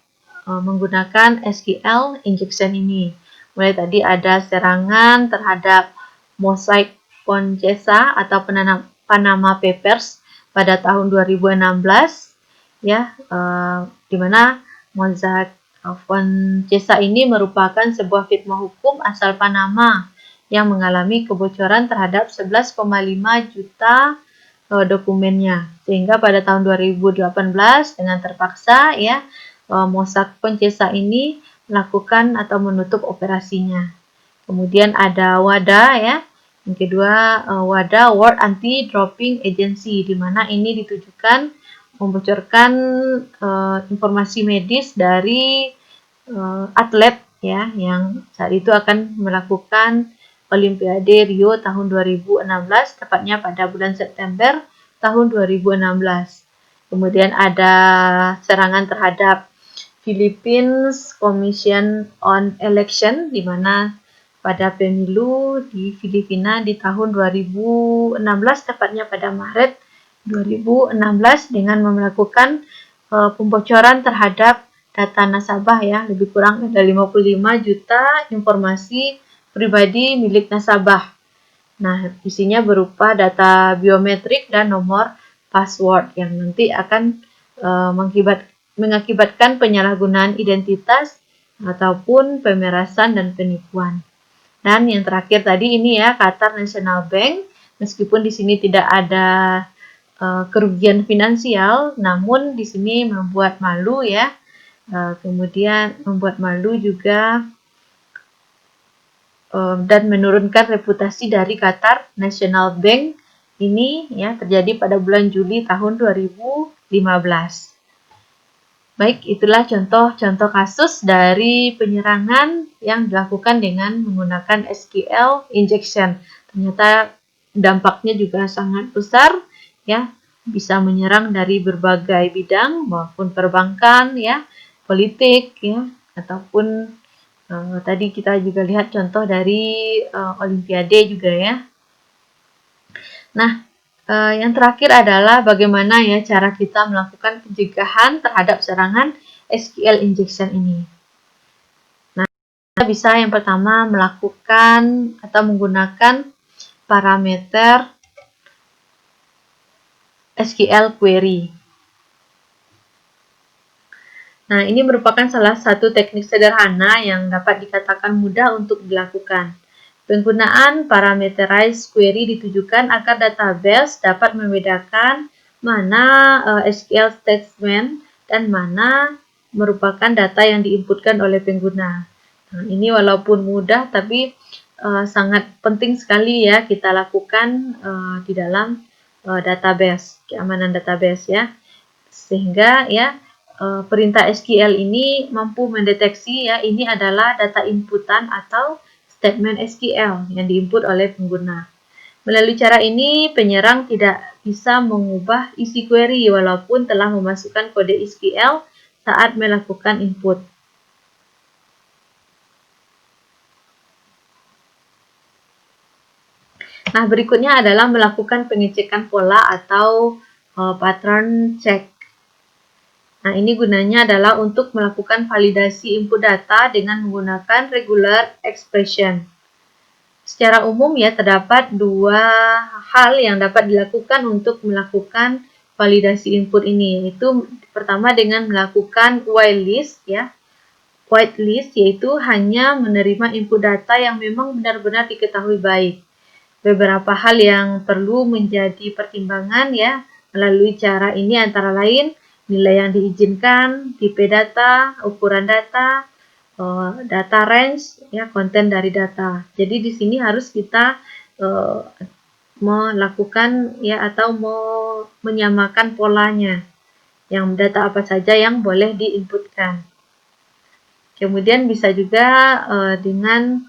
menggunakan SQL injection ini. Mulai tadi ada serangan terhadap Mossack Fonseca atau Panama Papers pada tahun 2016 ya, di mana Mossack Fonseca ini merupakan sebuah firma hukum asal Panama yang mengalami kebocoran terhadap 11,5 juta dokumennya, sehingga pada tahun 2018 dengan terpaksa ya Mossack Fonseca ini melakukan atau menutup operasinya. Kemudian ada WADA ya. Yang kedua, WADA, World Anti-Doping Agency, di mana ini ditujukan membocorkan informasi medis dari atlet ya yang saat itu akan melakukan Olimpiade Rio tahun 2016, tepatnya pada bulan September tahun 2016. Kemudian ada serangan terhadap Philippines Commission on Election, di mana pada pemilu di Filipina di tahun 2016, tepatnya pada Maret 2016, dengan melakukan pembocoran terhadap data nasabah ya, lebih kurang ada 55 juta informasi pribadi milik nasabah. Nah, isinya berupa data biometrik dan nomor password yang nanti akan mengakibatkan penyalahgunaan identitas ataupun pemerasan dan penipuan. Dan yang terakhir tadi ini ya, Qatar National Bank, meskipun di sini tidak ada kerugian finansial, namun di sini membuat malu ya. Kemudian membuat malu juga dan menurunkan reputasi dari Qatar National Bank ini ya, terjadi pada bulan Juli tahun 2015. Baik, itulah contoh-contoh kasus dari penyerangan yang dilakukan dengan menggunakan SQL injection. Ternyata dampaknya juga sangat besar ya, bisa menyerang dari berbagai bidang maupun perbankan ya, politik ya, ataupun tadi kita juga lihat contoh dari Olimpiade juga ya. Nah, yang terakhir adalah bagaimana ya cara kita melakukan pencegahan terhadap serangan SQL injection ini. Nah, kita bisa yang pertama melakukan atau menggunakan parameter SQL query. Nah, ini merupakan salah satu teknik sederhana yang dapat dikatakan mudah untuk dilakukan. Penggunaan parameterized query ditujukan agar database dapat membedakan mana SQL statement dan mana merupakan data yang diinputkan oleh pengguna. Nah, ini walaupun mudah tapi sangat penting sekali ya kita lakukan di dalam database, keamanan database ya. Sehingga ya perintah SQL ini mampu mendeteksi ya ini adalah data inputan atau statement SQL yang diinput oleh pengguna. Melalui cara ini, penyerang tidak bisa mengubah isi query walaupun telah memasukkan kode SQL saat melakukan input. Nah, berikutnya adalah melakukan pengecekan pola atau pattern check. Nah, ini gunanya adalah untuk melakukan validasi input data dengan menggunakan regular expression. Secara umum ya, terdapat dua hal yang dapat dilakukan untuk melakukan validasi input ini, yaitu pertama dengan melakukan whitelist ya. Whitelist yaitu hanya menerima input data yang memang benar-benar diketahui baik. Beberapa hal yang perlu menjadi pertimbangan ya melalui cara ini antara lain nilai yang diizinkan, tipe data, ukuran data, data range, ya, konten dari data. Jadi di sini harus kita melakukan, ya, atau menyamakan polanya, yang data apa saja yang boleh diinputkan. Kemudian bisa juga dengan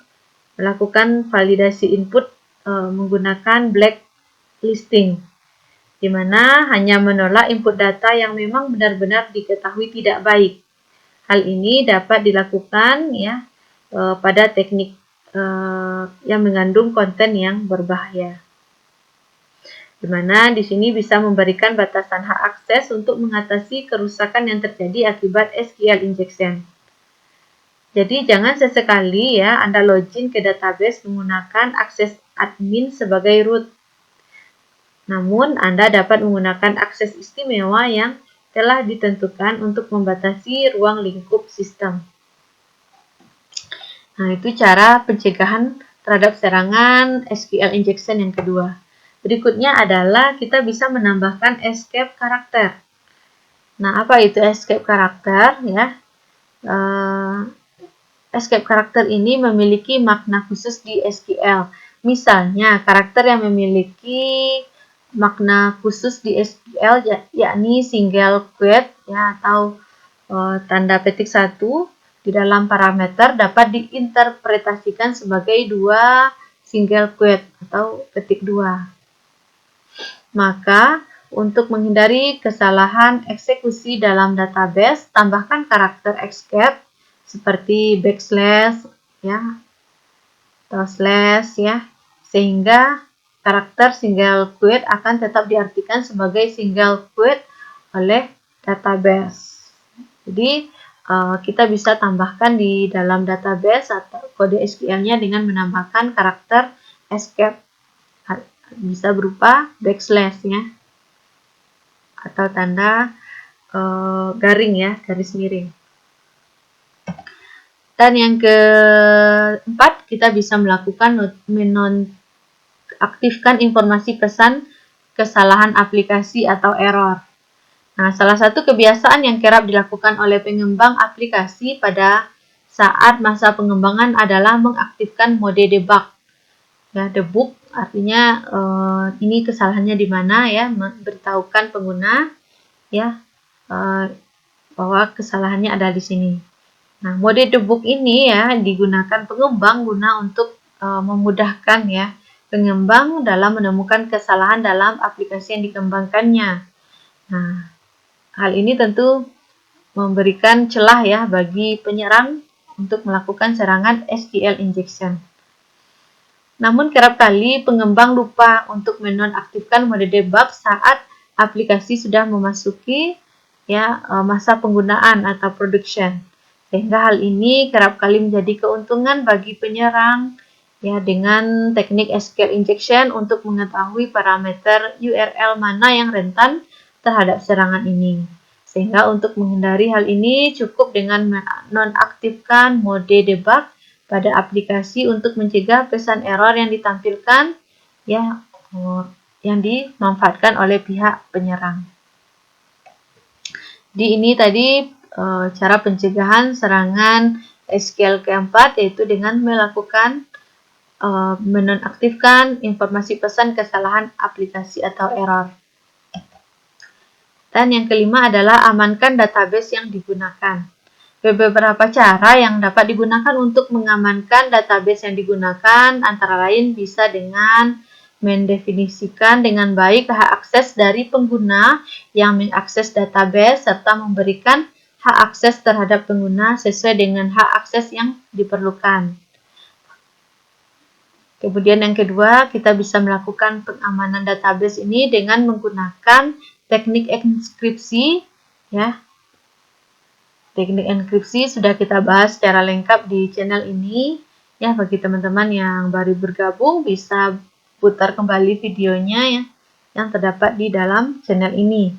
melakukan validasi input menggunakan blacklisting, di mana hanya menolak input data yang memang benar-benar diketahui tidak baik. Hal ini dapat dilakukan, ya, pada teknik yang mengandung konten yang berbahaya. Di mana di sini bisa memberikan batasan hak akses untuk mengatasi kerusakan yang terjadi akibat SQL injection. Jadi jangan sesekali, ya, Anda login ke database menggunakan akses admin sebagai root. Namun Anda dapat menggunakan akses istimewa yang telah ditentukan untuk membatasi ruang lingkup sistem. Nah, itu cara pencegahan terhadap serangan SQL injection yang kedua. Berikutnya adalah kita bisa menambahkan escape karakter. Nah, apa itu escape karakter, ya? Escape karakter ini memiliki makna khusus di SQL. Misalnya, karakter yang memiliki makna khusus di SQL yakni single quote, ya, atau tanda petik 1 di dalam parameter dapat diinterpretasikan sebagai dua single quote atau petik 2. Maka, untuk menghindari kesalahan eksekusi dalam database, tambahkan karakter escape seperti backslash, ya, atau slash, ya, sehingga karakter single quote akan tetap diartikan sebagai single quote oleh database. Jadi, kita bisa tambahkan di dalam database atau kode SQL-nya dengan menambahkan karakter escape. Bisa berupa backslash, ya, atau tanda garing, ya, garis miring. Dan yang keempat, kita bisa melakukan menonaktifkan informasi pesan kesalahan aplikasi atau error. Nah, salah satu kebiasaan yang kerap dilakukan oleh pengembang aplikasi pada saat masa pengembangan adalah mengaktifkan mode debug. Ya, debug artinya ini kesalahannya di mana, ya, memberitahukan pengguna, ya, bahwa kesalahannya ada di sini. Nah, mode debug ini, ya, digunakan pengembang guna untuk memudahkan, ya, pengembang dalam menemukan kesalahan dalam aplikasi yang dikembangkannya. Nah, hal ini tentu memberikan celah, ya, bagi penyerang untuk melakukan serangan SQL injection. Namun kerap kali pengembang lupa untuk menonaktifkan mode debug saat aplikasi sudah memasuki, ya, masa penggunaan atau production. Sehingga hal ini kerap kali menjadi keuntungan bagi penyerang, ya, dengan teknik SQL injection untuk mengetahui parameter URL mana yang rentan terhadap serangan ini. Sehingga untuk menghindari hal ini cukup dengan menonaktifkan mode debug pada aplikasi untuk mencegah pesan error yang ditampilkan, ya, yang dimanfaatkan oleh pihak penyerang. Di ini tadi cara pencegahan serangan SQL keempat, yaitu dengan melakukan menonaktifkan informasi pesan kesalahan aplikasi atau error. Dan yang kelima adalah amankan database yang digunakan. Beberapa cara yang dapat digunakan untuk mengamankan database yang digunakan antara lain bisa dengan mendefinisikan dengan baik hak akses dari pengguna yang mengakses database serta memberikan hak akses terhadap pengguna sesuai dengan hak akses yang diperlukan. Kemudian yang kedua, kita bisa melakukan pengamanan database ini dengan menggunakan teknik enkripsi, ya. Teknik enkripsi sudah kita bahas secara lengkap di channel ini, ya. Bagi teman-teman yang baru bergabung bisa putar kembali videonya, ya, yang terdapat di dalam channel ini,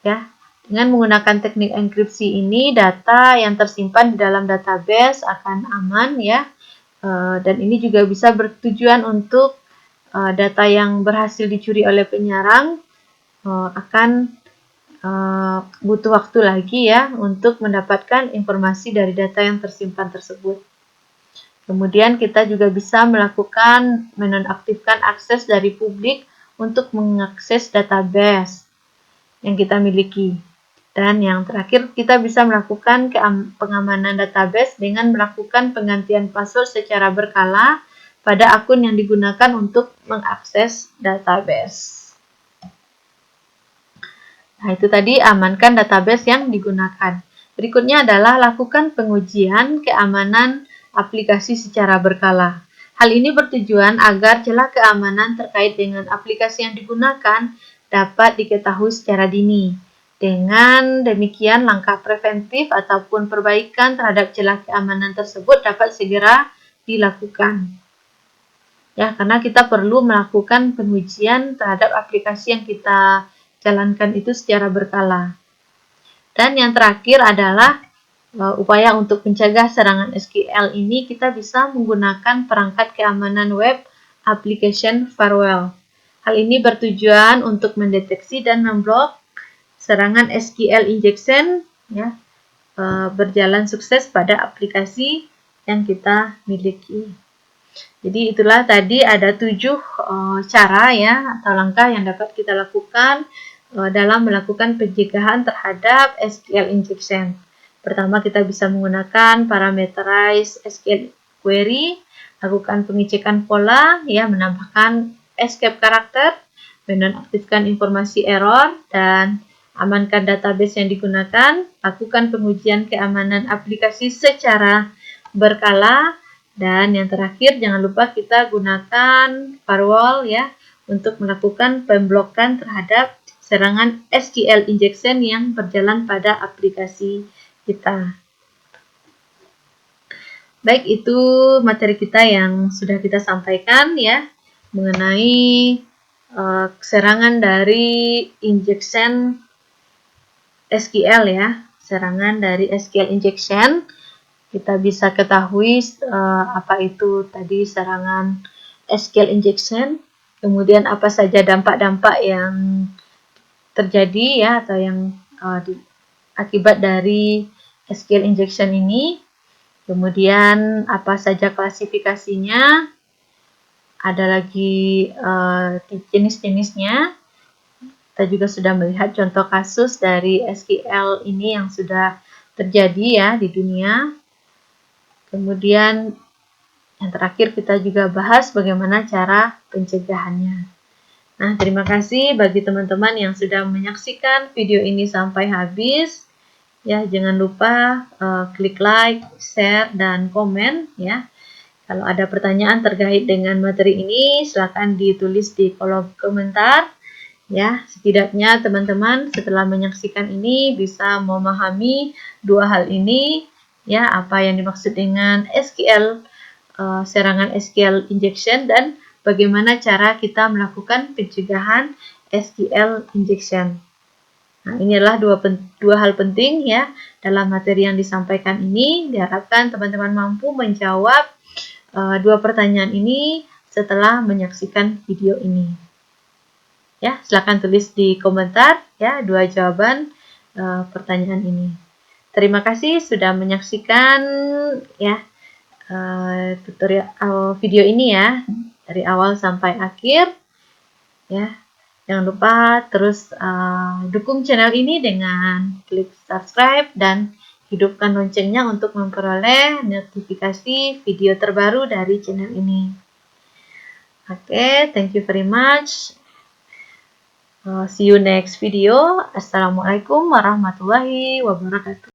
ya. Dengan menggunakan teknik enkripsi ini, data yang tersimpan di dalam database akan aman, ya. Dan ini juga bisa bertujuan untuk data yang berhasil dicuri oleh penyerang akan butuh waktu lagi ya untuk mendapatkan informasi dari data yang tersimpan tersebut. Kemudian kita juga bisa melakukan menonaktifkan akses dari publik untuk mengakses database yang kita miliki. Dan yang terakhir, kita bisa melakukan pengamanan database dengan melakukan penggantian password secara berkala pada akun yang digunakan untuk mengakses database. Nah, itu tadi amankan database yang digunakan. Berikutnya adalah lakukan pengujian keamanan aplikasi secara berkala. Hal ini bertujuan agar celah keamanan terkait dengan aplikasi yang digunakan dapat diketahui secara dini. Dengan demikian, langkah preventif ataupun perbaikan terhadap celah keamanan tersebut dapat segera dilakukan. Ya, karena kita perlu melakukan pengujian terhadap aplikasi yang kita jalankan itu secara berkala. Dan yang terakhir adalah upaya untuk mencegah serangan SQL ini, kita bisa menggunakan perangkat keamanan web application firewall. Hal ini bertujuan untuk mendeteksi dan memblok serangan SQL injection ya, berjalan sukses pada aplikasi yang kita miliki. Jadi itulah tadi ada 7 cara ya atau langkah yang dapat kita lakukan dalam melakukan pencegahan terhadap SQL injection. Pertama, kita bisa menggunakan parameterize SQL query, lakukan pengecekan pola, ya, menambahkan escape karakter, menonaktifkan informasi error, dan amankan database yang digunakan, lakukan pengujian keamanan aplikasi secara berkala, dan yang terakhir jangan lupa kita gunakan firewall ya untuk melakukan pemblokan terhadap serangan SQL injection yang berjalan pada aplikasi kita. Baik, itu materi kita yang sudah kita sampaikan ya mengenai serangan dari injection SQL ya, serangan dari SQL injection. Kita bisa ketahui apa itu tadi serangan SQL injection, kemudian apa saja dampak-dampak yang terjadi ya atau yang akibat dari SQL injection ini. Kemudian apa saja klasifikasinya, ada lagi jenis-jenisnya. Kita juga sudah melihat contoh kasus dari SQL ini yang sudah terjadi ya di dunia. Kemudian yang terakhir kita juga bahas bagaimana cara pencegahannya. Nah, terima kasih bagi teman-teman yang sudah menyaksikan video ini sampai habis. Ya, jangan lupa klik like, share, dan komen ya. Kalau ada pertanyaan terkait dengan materi ini, silakan ditulis di kolom komentar. Ya, setidaknya teman-teman setelah menyaksikan ini bisa memahami dua hal ini, ya, apa yang dimaksud dengan SQL, serangan SQL injection, dan bagaimana cara kita melakukan pencegahan SQL injection. Nah, ini adalah dua hal penting ya dalam materi yang disampaikan ini. Diharapkan teman-teman mampu menjawab dua pertanyaan ini setelah menyaksikan video ini. Ya, silakan tulis di komentar ya dua jawaban pertanyaan ini. Terima kasih sudah menyaksikan ya tutorial video ini ya dari awal sampai akhir. Ya, jangan lupa terus dukung channel ini dengan klik subscribe dan hidupkan loncengnya untuk memperoleh notifikasi video terbaru dari channel ini. Oke, thank you very much. See you next video. Assalamualaikum warahmatullahi wabarakatuh.